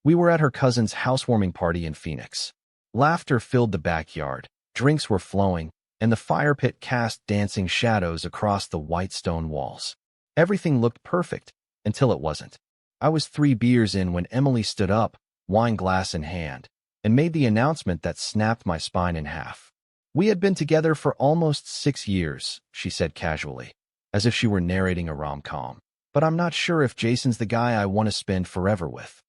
We were at her cousin's housewarming party in Phoenix. Laughter filled the backyard, drinks were flowing, and the fire pit cast dancing shadows across the white stone walls. Everything looked perfect, until it wasn't. I was 3 beers in when Emily stood up, wine glass in hand, and made the announcement that snapped my spine in half. "We had been together for almost 6 years," she said casually, as if she were narrating a rom-com. "But I'm not sure if Jason's the guy I want to spend forever with."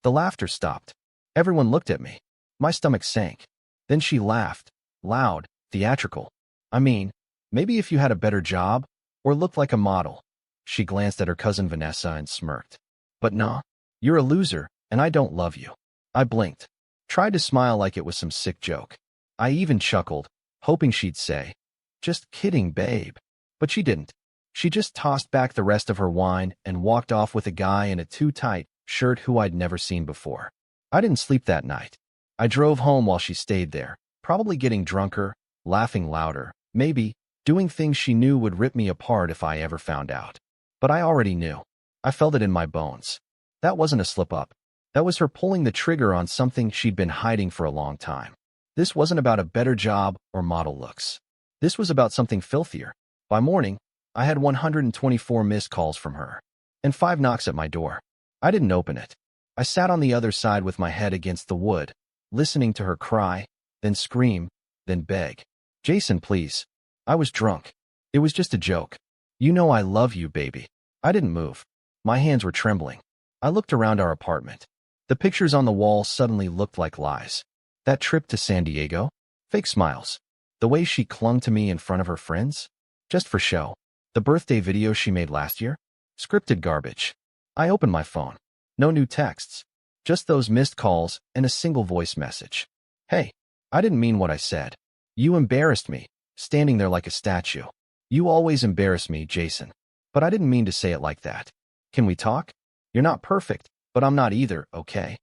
The laughter stopped. Everyone looked at me. My stomach sank. Then she laughed, loud, theatrical. "I mean, maybe if you had a better job, or looked like a model." She glanced at her cousin Vanessa and smirked. "But nah, you're a loser, and I don't love you." I blinked, tried to smile like it was some sick joke. I even chuckled, hoping she'd say, "Just kidding, babe." But she didn't. She just tossed back the rest of her wine and walked off with a guy in a too-tight shirt who I'd never seen before. I didn't sleep that night. I drove home while she stayed there, probably getting drunker, laughing louder, maybe doing things she knew would rip me apart if I ever found out. But I already knew. I felt it in my bones. That wasn't a slip-up. That was her pulling the trigger on something she'd been hiding for a long time. This wasn't about a better job or model looks. This was about something filthier. By morning, I had 124 missed calls from her, and 5 knocks at my door. I didn't open it. I sat on the other side with my head against the wood, listening to her cry, then scream, then beg. "Jason, please." I was drunk. It was just a joke. "You know I love you, baby." I didn't move. My hands were trembling. I looked around our apartment. The pictures on the wall suddenly looked like lies. That trip to San Diego? Fake smiles. The way she clung to me in front of her friends? Just for show. The birthday video she made last year? Scripted garbage. I opened my phone. No new texts. Just those missed calls and a single voice message. "Hey, I didn't mean what I said. You embarrassed me, standing there like a statue. You always embarrass me, Jason. But I didn't mean to say it like that. Can we talk? You're not perfect, but I'm not either, okay?"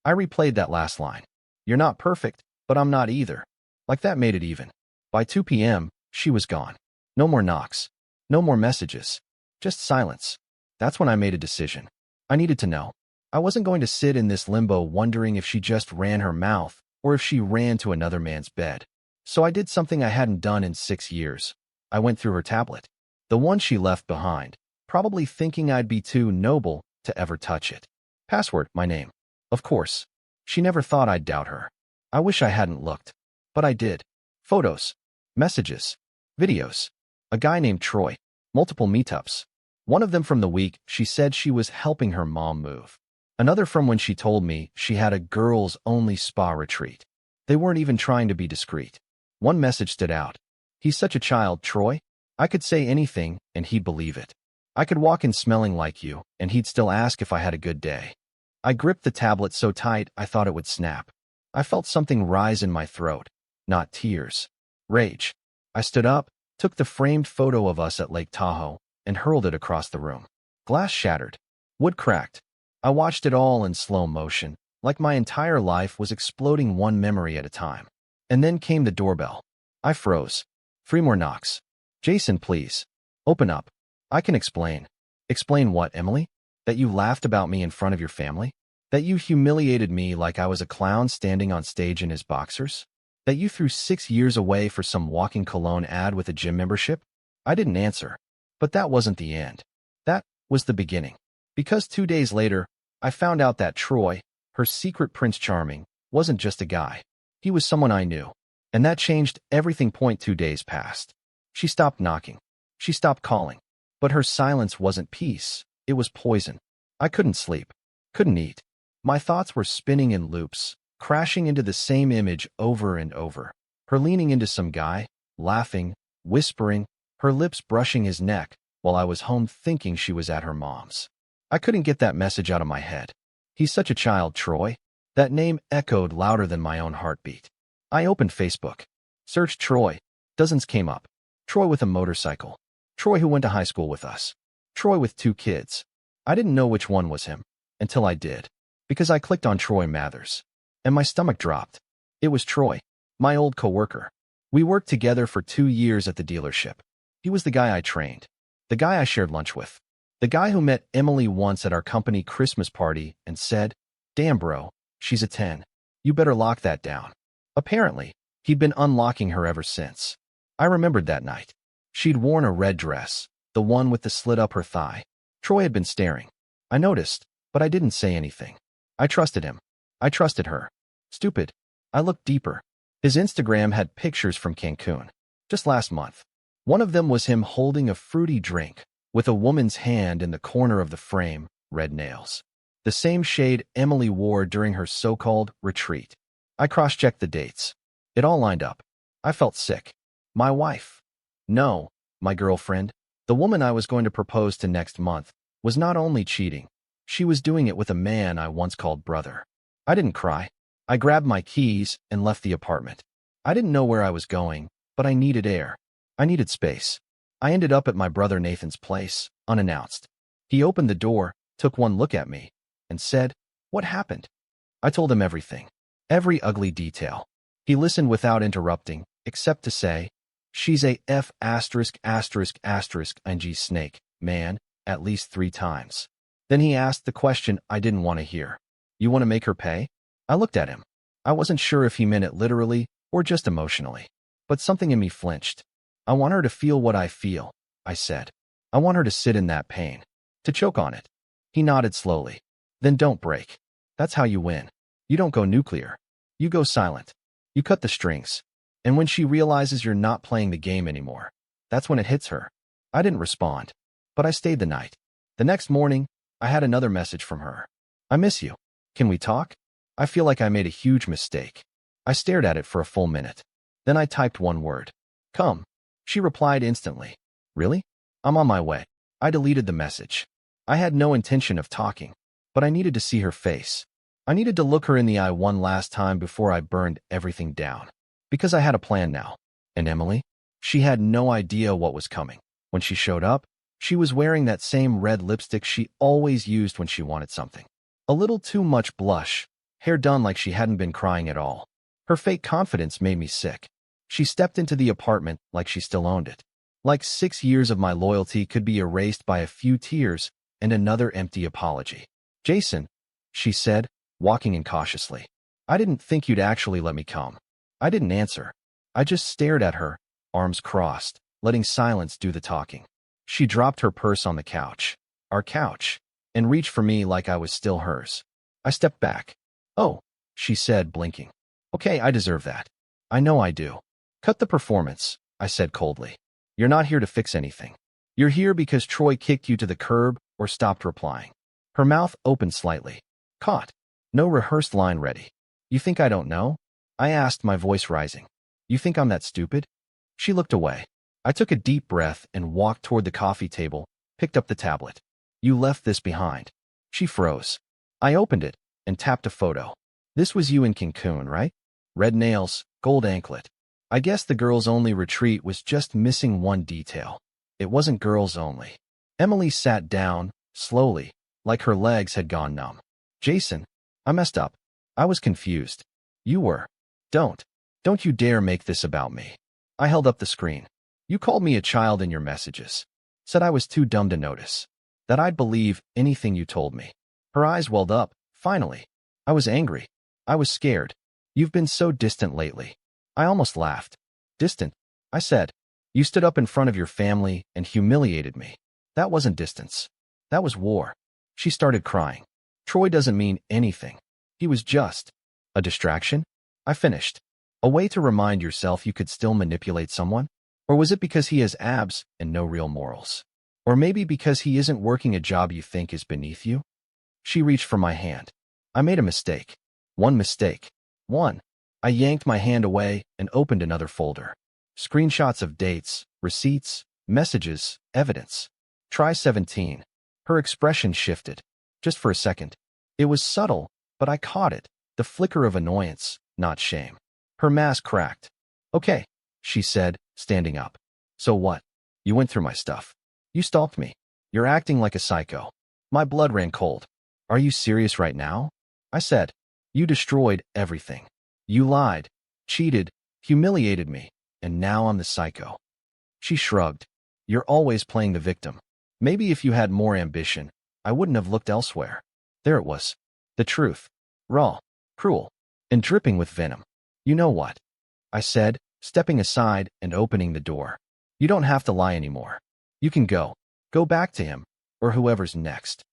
I replayed that last line. "You're not perfect, but I'm not either." Like that made it even. By 2 p.m., she was gone. No more knocks. No more messages. Just silence. That's when I made a decision. I needed to know. I wasn't going to sit in this limbo wondering if she just ran her mouth or if she ran to another man's bed. So I did something I hadn't done in 6 years. I went through her tablet. The one she left behind, probably thinking I'd be too noble to ever touch it. Password, my name. Of course. She never thought I'd doubt her. I wish I hadn't looked. But I did. Photos. Messages. Videos. A guy named Troy. Multiple meetups. One of them from the week she said she was helping her mom move. Another from when she told me she had a girls-only spa retreat. They weren't even trying to be discreet. One message stood out. "He's such a child, Troy. I could say anything, and he'd believe it. I could walk in smelling like you, and he'd still ask if I had a good day." I gripped the tablet so tight I thought it would snap. I felt something rise in my throat. Not tears. Rage. I stood up, took the framed photo of us at Lake Tahoe, and hurled it across the room. Glass shattered. Wood cracked. I watched it all in slow motion, like my entire life was exploding one memory at a time. And then came the doorbell. I froze. 3 more knocks. "Jason, please. Open up. I can explain." "Explain what, Emily? That you laughed about me in front of your family? That you humiliated me like I was a clown standing on stage in his boxers? That you threw 6 years away for some walking cologne ad with a gym membership?" I didn't answer. But that wasn't the end. That was the beginning. Because 2 days later, I found out that Troy, her secret Prince Charming, wasn't just a guy. He was someone I knew. And that changed everything. 2 days passed. She stopped knocking. She stopped calling. But her silence wasn't peace. It was poison. I couldn't sleep. Couldn't eat. My thoughts were spinning in loops, crashing into the same image over and over. Her leaning into some guy, laughing, whispering, her lips brushing his neck, while I was home thinking she was at her mom's. I couldn't get that message out of my head. "He's such a child, Troy." That name echoed louder than my own heartbeat. I opened Facebook. Searched Troy. Dozens came up. Troy with a motorcycle. Troy who went to high school with us. Troy with 2 kids. I didn't know which one was him, until I did. Because I clicked on Troy Mathers. And my stomach dropped. It was Troy, my old coworker. We worked together for 2 years at the dealership. He was the guy I trained. The guy I shared lunch with. The guy who met Emily once at our company Christmas party and said, Damn, bro, she's a 10. You better lock that down. Apparently, he'd been unlocking her ever since. I remembered that night. She'd worn a red dress, the one with the slit up her thigh. Troy had been staring. I noticed, but I didn't say anything. I trusted him. I trusted her. Stupid. I looked deeper. His Instagram had pictures from Cancun. Just last month. One of them was him holding a fruity drink, with a woman's hand in the corner of the frame, red nails. The same shade Emily wore during her so-called retreat. I cross-checked the dates. It all lined up. I felt sick. My wife. No, my girlfriend, the woman I was going to propose to next month, was not only cheating, she was doing it with a man I once called brother. I didn't cry. I grabbed my keys and left the apartment. I didn't know where I was going, but I needed air. I needed space. I ended up at my brother Nathan's place, unannounced. He opened the door, took one look at me, and said, "What happened?" I told him everything. Every ugly detail. He listened without interrupting, except to say, "She's a F*** ing snake, man," at least 3 times. Then he asked the question I didn't want to hear. "You want to make her pay?" I looked at him. I wasn't sure if he meant it literally or just emotionally. But something in me flinched. "I want her to feel what I feel," I said. "I want her to sit in that pain. To choke on it." He nodded slowly. "Then don't break. That's how you win. You don't go nuclear. You go silent. You cut the strings. And when she realizes you're not playing the game anymore, that's when it hits her." I didn't respond, but I stayed the night. The next morning, I had another message from her. "I miss you. Can we talk? I feel like I made a huge mistake." I stared at it for a full minute. Then I typed one word. "Come." She replied instantly. "Really? I'm on my way." I deleted the message. I had no intention of talking, but I needed to see her face. I needed to look her in the eye one last time before I burned everything down. Because I had a plan now. And Emily? She had no idea what was coming. When she showed up, she was wearing that same red lipstick she always used when she wanted something. A little too much blush, hair done like she hadn't been crying at all. Her fake confidence made me sick. She stepped into the apartment like she still owned it. Like 6 years of my loyalty could be erased by a few tears and another empty apology. "Jason," she said, walking in cautiously. "I didn't think you'd actually let me come." I didn't answer. I just stared at her, arms crossed, letting silence do the talking. She dropped her purse on the couch, our couch, and reached for me like I was still hers. I stepped back. "Oh," she said, blinking. "Okay, I deserve that. I know I do." "Cut the performance," I said coldly. "You're not here to fix anything. You're here because Troy kicked you to the curb or stopped replying." Her mouth opened slightly. "Caught. No rehearsed line ready. You think I don't know?" I asked, my voice rising. "You think I'm that stupid?" She looked away. I took a deep breath and walked toward the coffee table, picked up the tablet. "You left this behind." She froze. I opened it and tapped a photo. "This was you in Cancun, right? Red nails, gold anklet." I guess the girls-only retreat was just missing one detail. It wasn't girls only. Emily sat down, slowly, like her legs had gone numb. "Jason, I messed up. I was confused. You were. Don't you dare make this about me." I held up the screen. "You called me a child in your messages. Said I was too dumb to notice. That I'd believe anything you told me." Her eyes welled up, finally. I was angry. I was scared. "You've been so distant lately." I almost laughed. "Distant?" I said. "You stood up in front of your family and humiliated me. That wasn't distance. That was war." She started crying. "Troy doesn't mean anything. He was just a distraction?" I finished. "A way to remind yourself you could still manipulate someone? Or was it because he has abs and no real morals? Or maybe because he isn't working a job you think is beneath you?" She reached for my hand. "I made a mistake. One mistake. One." I yanked my hand away and opened another folder. Screenshots of dates, receipts, messages, evidence. Try 17. Her expression shifted. Just for a second. It was subtle, but I caught it. The flicker of annoyance, not shame. Her mask cracked. "Okay," she said, standing up. "So what? You went through my stuff. You stalked me. You're acting like a psycho." My blood ran cold. "Are you serious right now?" I said. "You destroyed everything. You lied, cheated, humiliated me, and now I'm the psycho." She shrugged. "You're always playing the victim. Maybe if you had more ambition, I wouldn't have looked elsewhere." There it was. The truth. Raw, cruel, and dripping with venom. You know what? I said, stepping aside and opening the door. You don't have to lie anymore. You can go. Go back to him, or whoever's next.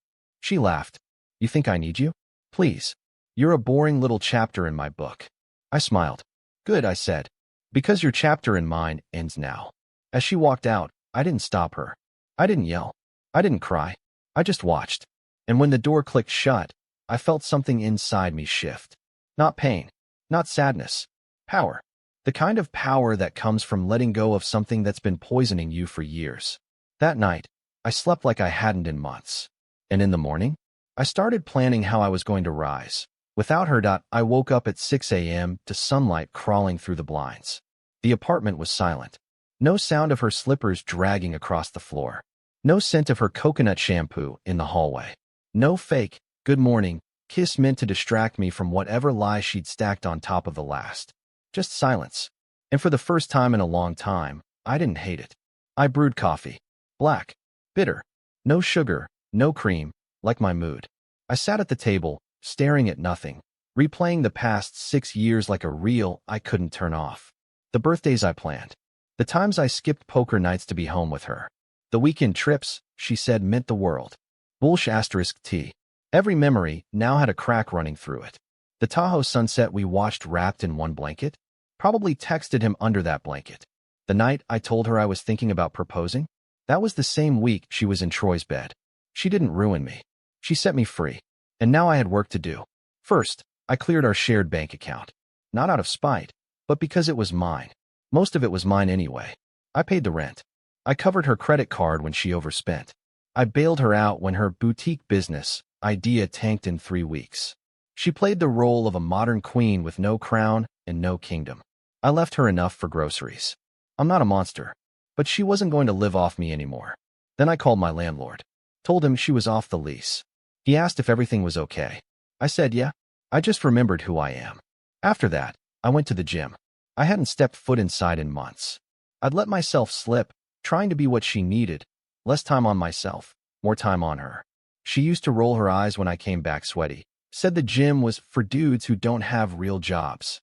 She laughed. You think I need you? Please. You're a boring little chapter in my book. I smiled. Good, I said. Because your chapter in mine ends now. As she walked out, I didn't stop her. I didn't yell. I didn't cry. I just watched. And when the door clicked shut, I felt something inside me shift. Not pain. Not sadness. Power. The kind of power that comes from letting go of something that's been poisoning you for years. That night, I slept like I hadn't in months. And in the morning, I started planning how I was going to rise. Without her, I woke up at 6 a.m. to sunlight crawling through the blinds. The apartment was silent. No sound of her slippers dragging across the floor. No scent of her coconut shampoo in the hallway. No fake, good morning, kiss meant to distract me from whatever lie she'd stacked on top of the last. Just silence. And for the first time in a long time, I didn't hate it. I brewed coffee. Black. Bitter. No sugar, no cream, like my mood. I sat at the table, staring at nothing, replaying the past 6 years like a reel I couldn't turn off. The birthdays I planned. The times I skipped poker nights to be home with her. The weekend trips, she said, meant the world. *T. Every memory now had a crack running through it. The Tahoe sunset we watched wrapped in one blanket. Probably texted him under that blanket. The night I told her I was thinking about proposing. That was the same week she was in Troy's bed. She didn't ruin me. She set me free. And now I had work to do. First, I cleared our shared bank account. Not out of spite, but because it was mine. Most of it was mine anyway. I paid the rent. I covered her credit card when she overspent. I bailed her out when her boutique business idea tanked in 3 weeks. She played the role of a modern queen with no crown and no kingdom. I left her enough for groceries. I'm not a monster, but she wasn't going to live off me anymore. Then I called my landlord. Told him she was off the lease. He asked if everything was okay. I said yeah. I just remembered who I am. After that, I went to the gym. I hadn't stepped foot inside in months. I'd let myself slip, trying to be what she needed. Less time on myself, more time on her. She used to roll her eyes when I came back sweaty. Said the gym was for dudes who don't have real jobs.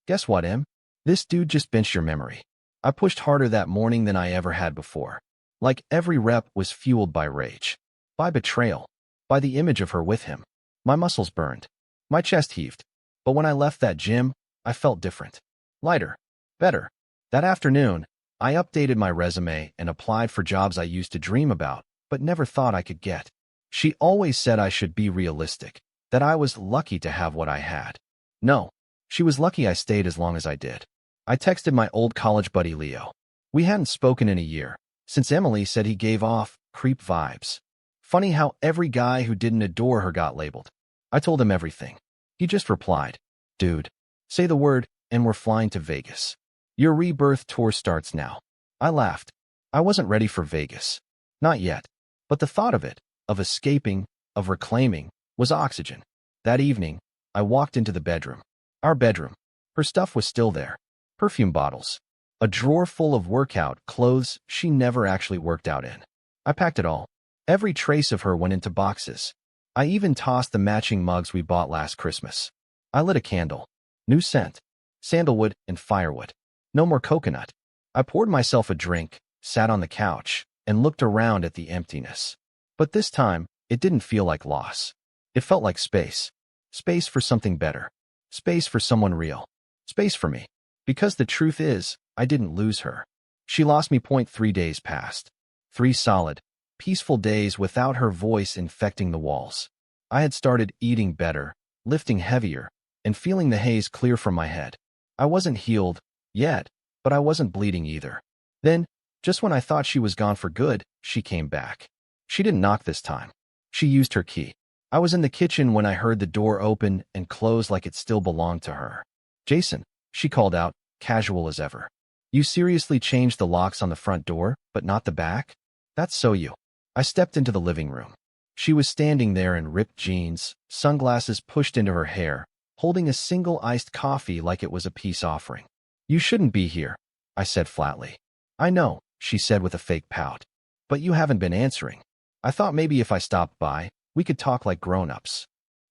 Guess what, Em? This dude just benched your memory. I pushed harder that morning than I ever had before. Like every rep was fueled by rage. By betrayal. By the image of her with him. My muscles burned. My chest heaved. But when I left that gym, I felt different. Lighter. Better. That afternoon, I updated my resume and applied for jobs I used to dream about, but never thought I could get. She always said I should be realistic, that I was lucky to have what I had. No, she was lucky I stayed as long as I did. I texted my old college buddy Leo. We hadn't spoken in a year, since Emily said he gave off creep vibes. Funny how every guy who didn't adore her got labeled. I told him everything. He just replied, dude, say the word, and we're flying to Vegas. Your rebirth tour starts now. I laughed. I wasn't ready for Vegas. Not yet. But the thought of it, of escaping, of reclaiming, was oxygen. That evening, I walked into the bedroom. Our bedroom. Her stuff was still there. Perfume bottles. A drawer full of workout clothes she never actually worked out in. I packed it all. Every trace of her went into boxes. I even tossed the matching mugs we bought last Christmas. I lit a candle. New scent. Sandalwood and firewood. No more coconut. I poured myself a drink, sat on the couch, and looked around at the emptiness. But this time, it didn't feel like loss. It felt like space. Space for something better. Space for someone real. Space for me. Because the truth is, I didn't lose her. She lost me. 3 days passed. 3 solid, peaceful days without her voice infecting the walls. I had started eating better, lifting heavier, and feeling the haze clear from my head. I wasn't healed yet, but I wasn't bleeding either. Then, just when I thought she was gone for good, she came back. She didn't knock this time. She used her key. I was in the kitchen when I heard the door open and close like it still belonged to her. Jason, she called out, casual as ever. You seriously changed the locks on the front door, but not the back? That's so you. I stepped into the living room. She was standing there in ripped jeans, sunglasses pushed into her hair, holding a single iced coffee like it was a peace offering. You shouldn't be here, I said flatly. I know, she said with a fake pout. But you haven't been answering. I thought maybe if I stopped by, we could talk like grown-ups.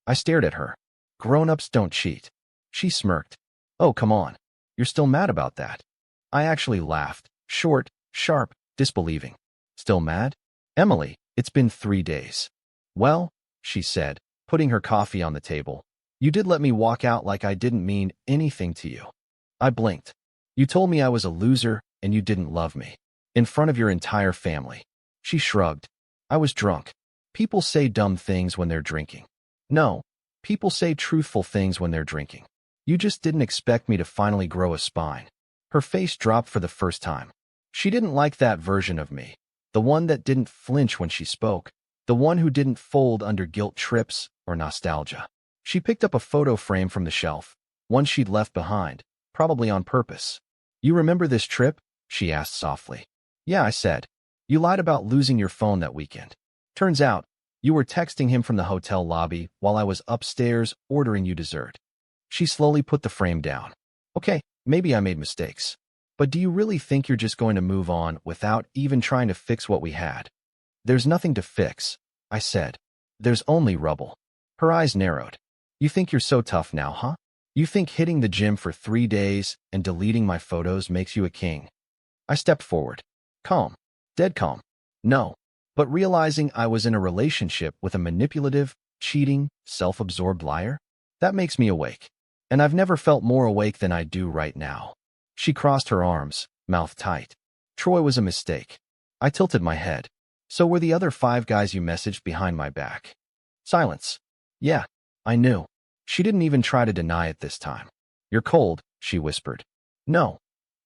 I stared at her. Grown-ups don't cheat. She smirked. Oh, come on. You're still mad about that. I actually laughed, short, sharp, disbelieving. Still mad? Emily, it's been 3 days. Well, she said, putting her coffee on the table. You did let me walk out like I didn't mean anything to you. I blinked. You told me I was a loser and you didn't love me. In front of your entire family. She shrugged. I was drunk. People say dumb things when they're drinking. No, people say truthful things when they're drinking. You just didn't expect me to finally grow a spine. Her face dropped for the first time. She didn't like that version of me. The one that didn't flinch when she spoke. The one who didn't fold under guilt trips or nostalgia. She picked up a photo frame from the shelf, one she'd left behind, probably on purpose. You remember this trip? She asked softly. Yeah, I said. You lied about losing your phone that weekend. Turns out, you were texting him from the hotel lobby while I was upstairs ordering you dessert. She slowly put the frame down. Okay, maybe I made mistakes. But do you really think you're just going to move on without even trying to fix what we had? There's nothing to fix, I said. There's only rubble. Her eyes narrowed. You think you're so tough now, huh? You think hitting the gym for 3 days and deleting my photos makes you a king? I stepped forward. Calm. Dead calm. No. But realizing I was in a relationship with a manipulative, cheating, self-absorbed liar? That makes me awake. And I've never felt more awake than I do right now. She crossed her arms, mouth tight. Troy was a mistake. I tilted my head. So were the other 5 guys you messaged behind my back? Silence. Yeah, I knew. She didn't even try to deny it this time. You're cold, she whispered. No,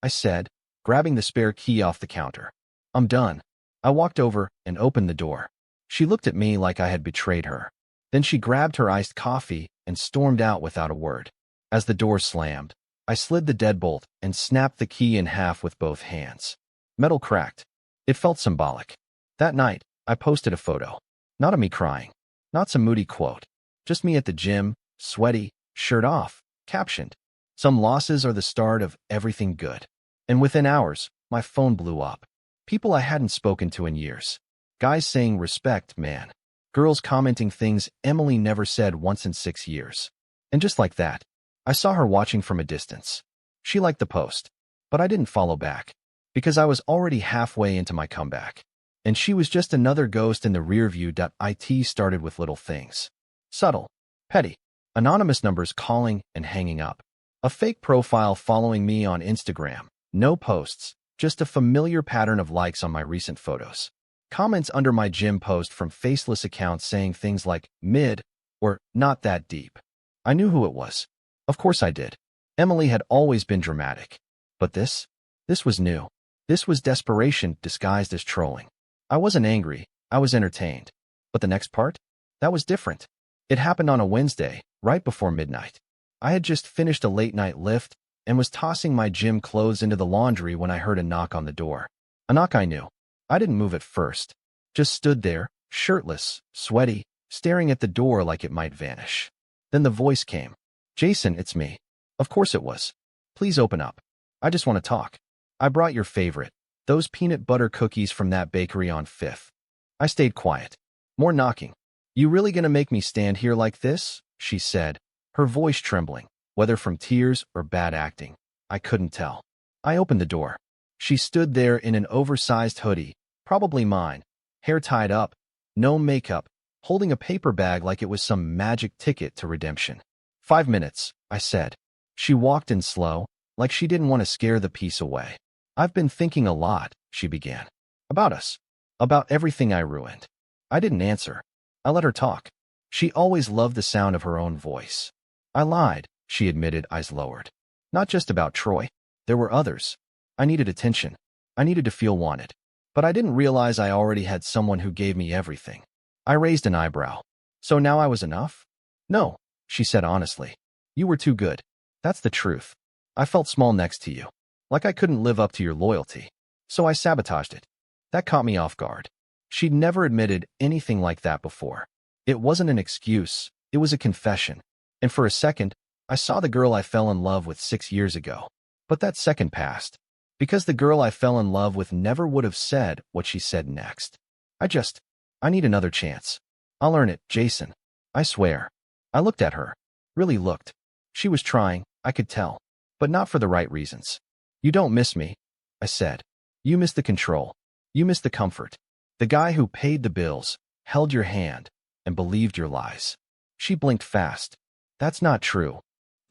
I said, grabbing the spare key off the counter. I'm done. I walked over and opened the door. She looked at me like I had betrayed her. Then she grabbed her iced coffee and stormed out without a word. As the door slammed, I slid the deadbolt and snapped the key in half with both hands. Metal cracked. It felt symbolic. That night, I posted a photo. Not of me crying. Not some moody quote. Just me at the gym, sweaty, shirt off, captioned, "Some losses are the start of everything good." And within hours, my phone blew up. People I hadn't spoken to in years. Guys saying respect, man. Girls commenting things Emily never said once in 6 years. And just like that, I saw her watching from a distance. She liked the post, but I didn't follow back, because I was already halfway into my comeback. And she was just another ghost in the rearview. It started with little things. Subtle, petty, anonymous numbers calling and hanging up. A fake profile following me on Instagram. No posts, just a familiar pattern of likes on my recent photos. Comments under my gym post from faceless accounts saying things like mid or not that deep. I knew who it was. Of course I did. Emily had always been dramatic. But this was new. This was desperation disguised as trolling. I wasn't angry. I was entertained. But the next part? That was different. It happened on a Wednesday, right before midnight. I had just finished a late-night lift and was tossing my gym clothes into the laundry when I heard a knock on the door. A knock I knew. I didn't move at first. Just stood there, shirtless, sweaty, staring at the door like it might vanish. Then the voice came. Jason, it's me. Of course it was. Please open up. I just want to talk. I brought your favorite, those peanut butter cookies from that bakery on 5th. I stayed quiet. More knocking. You really gonna make me stand here like this? She said, her voice trembling, whether from tears or bad acting. I couldn't tell. I opened the door. She stood there in an oversized hoodie, probably mine, hair tied up, no makeup, holding a paper bag like it was some magic ticket to redemption. 5 minutes, I said. She walked in slow, like she didn't want to scare the peace away. I've been thinking a lot, she began. About us. About everything I ruined. I didn't answer. I let her talk. She always loved the sound of her own voice. I lied, she admitted, eyes lowered. Not just about Troy. There were others. I needed attention. I needed to feel wanted. But I didn't realize I already had someone who gave me everything. I raised an eyebrow. So now I was enough? No, she said honestly. You were too good. That's the truth. I felt small next to you. Like I couldn't live up to your loyalty. So I sabotaged it. That caught me off guard. She'd never admitted anything like that before. It wasn't an excuse. It was a confession. And for a second, I saw the girl I fell in love with 6 years ago. But that second passed. Because the girl I fell in love with never would have said what she said next. I need another chance. I'll earn it, Jason. I swear. I looked at her. really looked. She was trying, I could tell, but not for the right reasons. You don't miss me, I said. You miss the control. You miss the comfort. The guy who paid the bills, held your hand, and believed your lies. She blinked fast. That's not true.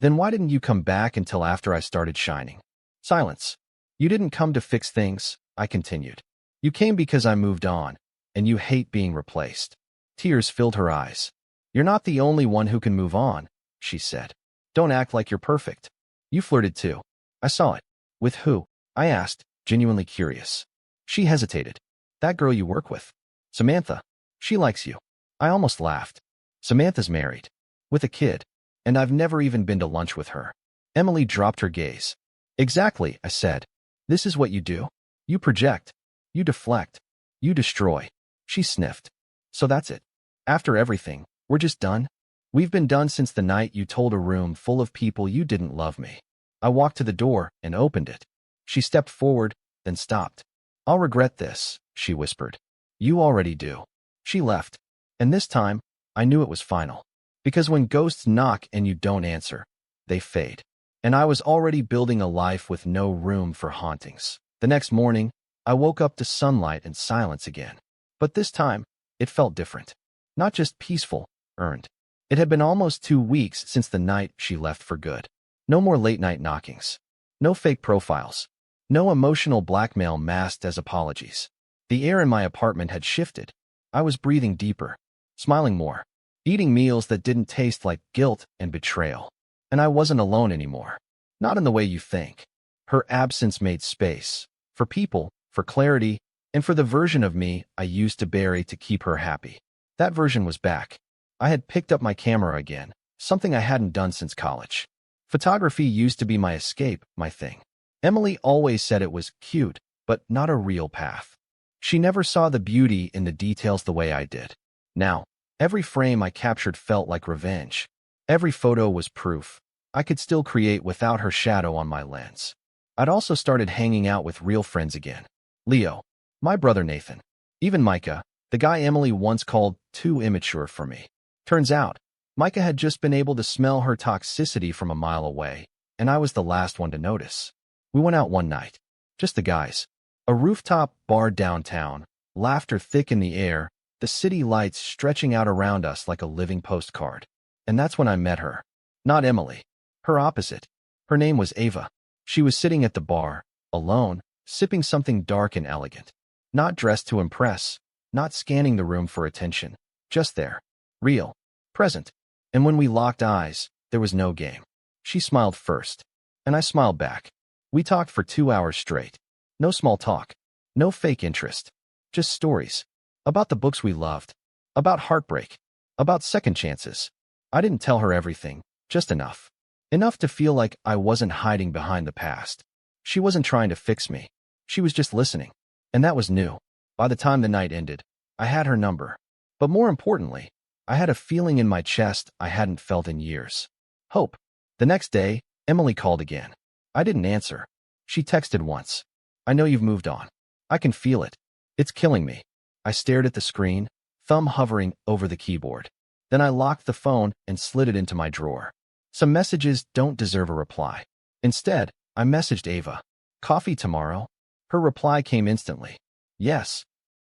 Then why didn't you come back until after I started shining? Silence. You didn't come to fix things, I continued. You came because I moved on, and you hate being replaced. Tears filled her eyes. You're not the only one who can move on, she said. Don't act like you're perfect. You flirted too. I saw it. With who? I asked, genuinely curious. She hesitated. That girl you work with. Samantha. She likes you. I almost laughed. Samantha's married. With a kid. And I've never even been to lunch with her. Emily dropped her gaze. Exactly, I said. This is what you do. You project. You deflect. You destroy. She sniffed. So that's it. After everything, we're just done? We've been done since the night you told a room full of people you didn't love me. I walked to the door and opened it. She stepped forward, then stopped. I'll regret this, she whispered. You already do. She left. And this time, I knew it was final. Because when ghosts knock and you don't answer, they fade. And I was already building a life with no room for hauntings. The next morning, I woke up to sunlight and silence again. But this time, it felt different. Not just peaceful, earned. It had been almost 2 weeks since the night she left for good. No more late-night knockings. No fake profiles. No emotional blackmail masked as apologies. The air in my apartment had shifted. I was breathing deeper, smiling more, eating meals that didn't taste like guilt and betrayal. And I wasn't alone anymore. Not in the way you think. Her absence made space. For people, for clarity, and for the version of me I used to bury to keep her happy. That version was back. I had picked up my camera again, something I hadn't done since college. Photography used to be my escape, my thing. Emily always said it was cute, but not a real path. She never saw the beauty in the details the way I did. Now, every frame I captured felt like revenge. Every photo was proof. I could still create without her shadow on my lens. I'd also started hanging out with real friends again. Leo, my brother Nathan, even Micah, the guy Emily once called too immature for me. Turns out, Micah had just been able to smell her toxicity from a mile away, and I was the last one to notice. We went out one night. Just the guys. A rooftop bar downtown, laughter thick in the air, the city lights stretching out around us like a living postcard. And that's when I met her. Not Emily. Her opposite. Her name was Ava. She was sitting at the bar, alone, sipping something dark and elegant. Not dressed to impress, not scanning the room for attention. Just there. Real. Present. And when we locked eyes, there was no game. She smiled first. And I smiled back. We talked for 2 hours straight. No small talk. No fake interest. Just stories. About the books we loved. About heartbreak. About second chances. I didn't tell her everything, just enough. Enough to feel like I wasn't hiding behind the past. She wasn't trying to fix me. She was just listening. And that was new. By the time the night ended, I had her number. But more importantly, I had a feeling in my chest I hadn't felt in years. Hope. The next day, Emily called again. I didn't answer. She texted once. I know you've moved on. I can feel it. It's killing me. I stared at the screen, thumb hovering over the keyboard. Then I locked the phone and slid it into my drawer. Some messages don't deserve a reply. Instead, I messaged Ava. Coffee tomorrow? Her reply came instantly. Yes.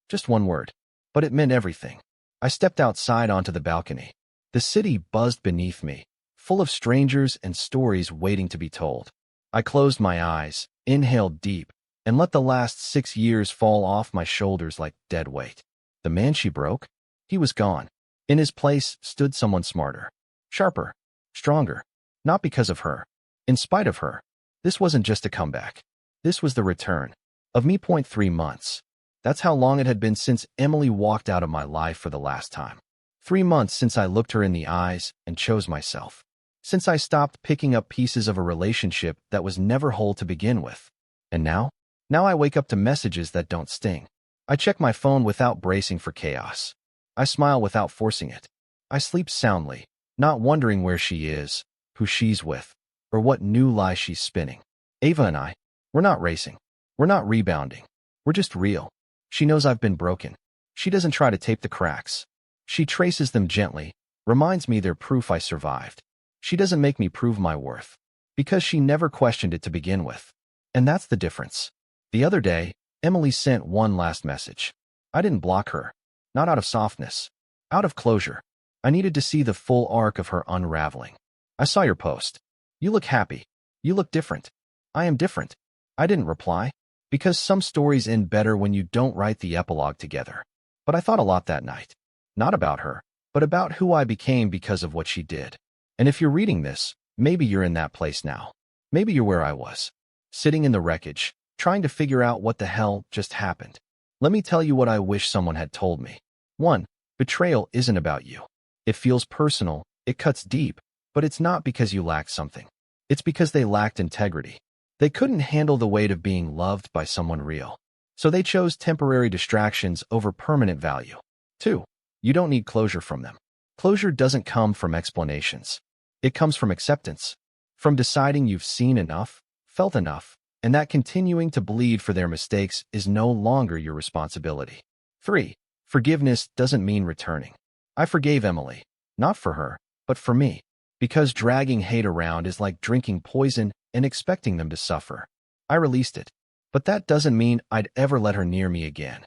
Just one word. But it meant everything. I stepped outside onto the balcony. The city buzzed beneath me, full of strangers and stories waiting to be told. I closed my eyes, inhaled deep, and let the last 6 years fall off my shoulders like dead weight. The man she broke? He was gone. In his place stood someone smarter, sharper, stronger. Not because of her. In spite of her. This wasn't just a comeback. This was the return. Of me. 3 months. That's how long it had been since Emily walked out of my life for the last time. 3 months since I looked her in the eyes and chose myself. Since I stopped picking up pieces of a relationship that was never whole to begin with. And now? Now I wake up to messages that don't sting. I check my phone without bracing for chaos. I smile without forcing it. I sleep soundly, not wondering where she is, who she's with, or what new lie she's spinning. Ava and I, we're not racing. We're not rebounding. We're just real. She knows I've been broken. She doesn't try to tape the cracks. She traces them gently, reminds me they're proof I survived. She doesn't make me prove my worth, because she never questioned it to begin with. And that's the difference. The other day, Emily sent one last message. I didn't block her, not out of softness, out of closure. I needed to see the full arc of her unraveling. I saw your post. You look happy. You look different. I am different. I didn't reply, because some stories end better when you don't write the epilogue together. But I thought a lot that night. Not about her, but about who I became because of what she did. And if you're reading this, maybe you're in that place now. Maybe you're where I was, sitting in the wreckage, trying to figure out what the hell just happened. Let me tell you what I wish someone had told me. 1. Betrayal isn't about you. It feels personal, it cuts deep, but it's not because you lacked something. It's because they lacked integrity. They couldn't handle the weight of being loved by someone real. So they chose temporary distractions over permanent value. 2. You don't need closure from them. Closure doesn't come from explanations. It comes from acceptance, from deciding you've seen enough, felt enough, and that continuing to bleed for their mistakes is no longer your responsibility. 3. Forgiveness doesn't mean returning. I forgave Emily, not for her, but for me, because dragging hate around is like drinking poison and expecting them to suffer. I released it, but that doesn't mean I'd ever let her near me again.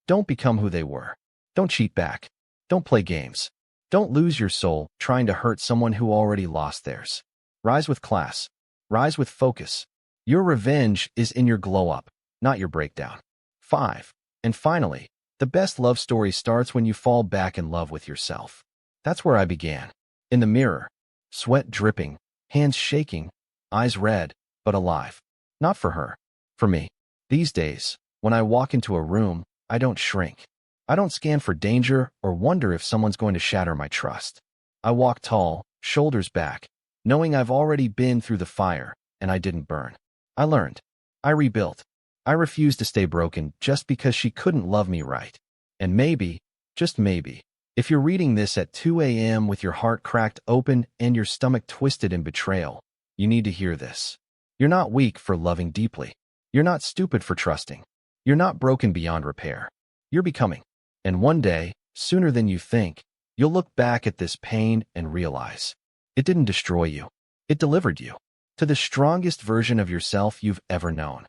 Don't become who they were. Don't cheat back. Don't play games. Don't lose your soul trying to hurt someone who already lost theirs. Rise with class. Rise with focus. Your revenge is in your glow-up, not your breakdown. 5. And finally, the best love story starts when you fall back in love with yourself. That's where I began. In the mirror, sweat dripping, hands shaking, eyes red, but alive. Not for her, for me. These days, when I walk into a room, I don't shrink. I don't scan for danger or wonder if someone's going to shatter my trust. I walk tall, shoulders back, knowing I've already been through the fire and I didn't burn. I learned. I rebuilt. I refused to stay broken just because she couldn't love me right. And maybe, just maybe, if you're reading this at 2 a.m. with your heart cracked open and your stomach twisted in betrayal, you need to hear this. You're not weak for loving deeply. You're not stupid for trusting. You're not broken beyond repair. You're becoming. And one day, sooner than you think, you'll look back at this pain and realize it didn't destroy you. It delivered you to the strongest version of yourself you've ever known.